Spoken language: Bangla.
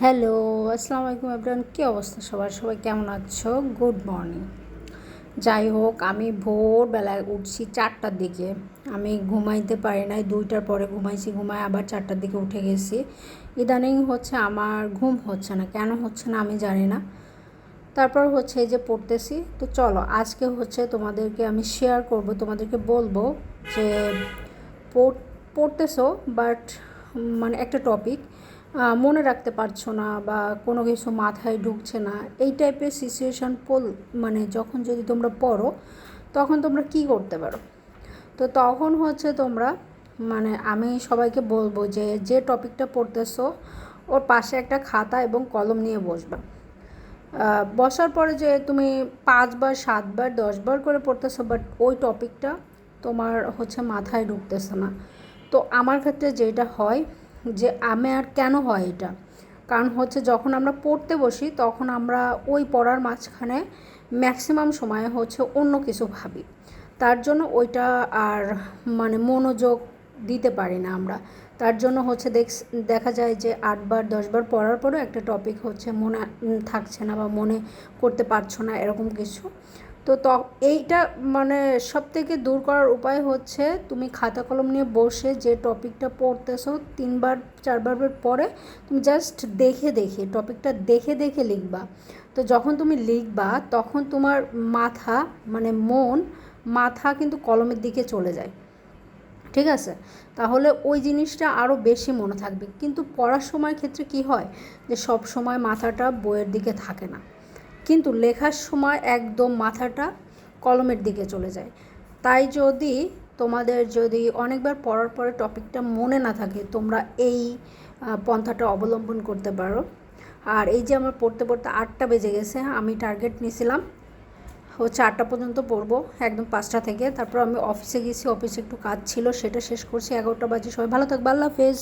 হ্যালো, আসসালামু আলাইকুম এভরিওয়ান। কী অবস্থা সবার? সবাই কেমন আছো? Good morning. যাই হোক, আমি ভোরবেলায় উঠছি 4টার দিকে। আমি ঘুমাইতে পারি নাই, 2টার পরে ঘুমাইছি, ঘুমায় আবার 4টার দিকে উঠে গেছি। ইদানিং হচ্ছে আমার ঘুম হচ্ছে না, কেন হচ্ছে না আমি জানি না। তারপর হচ্ছে এই যে পড়তেছি। তো চলো আজকে হচ্ছে তোমাদেরকে আমি শেয়ার করব, তোমাদেরকে বলবো যে পড়তেছো বাট মানে একটা টপিক মনে রাখতে পারছো না বা কোনো কিছু মাথায় ঢুকছে না, এই টাইপের সিচুয়েশান মানে যখন যদি তোমরা পড়ো তখন তোমরা কি করতে পারো। তো তখন হচ্ছে তোমরা মানে আমি সবাইকে বলবো যে যে টপিকটা পড়তেছো ওর পাশে একটা খাতা এবং কলম নিয়ে বসবা। বসার পরে যে তুমি 5বার 7বার 10বার করে পড়তেছো বাট ওই টপিকটা তোমার হচ্ছে মাথায় ঢুকতেছে না। তো আমার ক্ষেত্রে যেটা হয় যে আমি আর কেন হয় এটা, কারণ হচ্ছে যখন আমরা পড়তে বসি তখন আমরা ওই পড়ার মাঝখানে ম্যাক্সিমাম সময় হচ্ছে অন্য কিছু ভাবি, তার জন্য ওইটা আর মানে মনোযোগ দিতে পারি না আমরা। তার জন্য হচ্ছে দেখা যায় যে 8বার 10বার পড়ার পরেও একটা টপিক হচ্ছে মনে থাকছে না বা মনে করতে পারছো না, এরকম কিছু। তো এইটা মানে সবথেকে দূর করার উপায় হচ্ছে তুমি খাতা কলম নিয়ে বসে যে টপিকটা পড়তেছো 3বার 4বার পরে তুমি জাস্ট দেখে দেখে টপিকটা দেখে দেখে লিখবা। তো যখন তুমি লিখবা তখন তোমার মাথা মানে মাথা কিন্তু কলমের দিকে চলে যায়, ঠিক আছে? তাহলে ওই জিনিসটা আরও বেশি মনে থাকবে। কিন্তু পড়ার সময় ক্ষেত্রে কি হয় যে সব সময় মাথাটা বইয়ের দিকে থাকে না, কিন্তু লেখার সময় একদম মাথাটা কলমের দিকে চলে যায়। তাই তোমাদের যদি অনেকবার পড়ার পরে টপিকটা মনে না থাকে, তোমরা এই পন্থাটা অবলম্বন করতে পারো। আর এই যে আমার পড়তে পড়তে 8টা বেজে গেছে, আমি টার্গেট নিয়েছিলাম হচ্ছে 8টা পর্যন্ত পড়বো, একদম 5টা থেকে। তারপর আমি অফিসে গেছি, অফিসে একটু কাজ ছিল সেটা শেষ করছি, 11টা বাজে। সবাই ভালো থাকবে, আল্লাহ হাফেজ।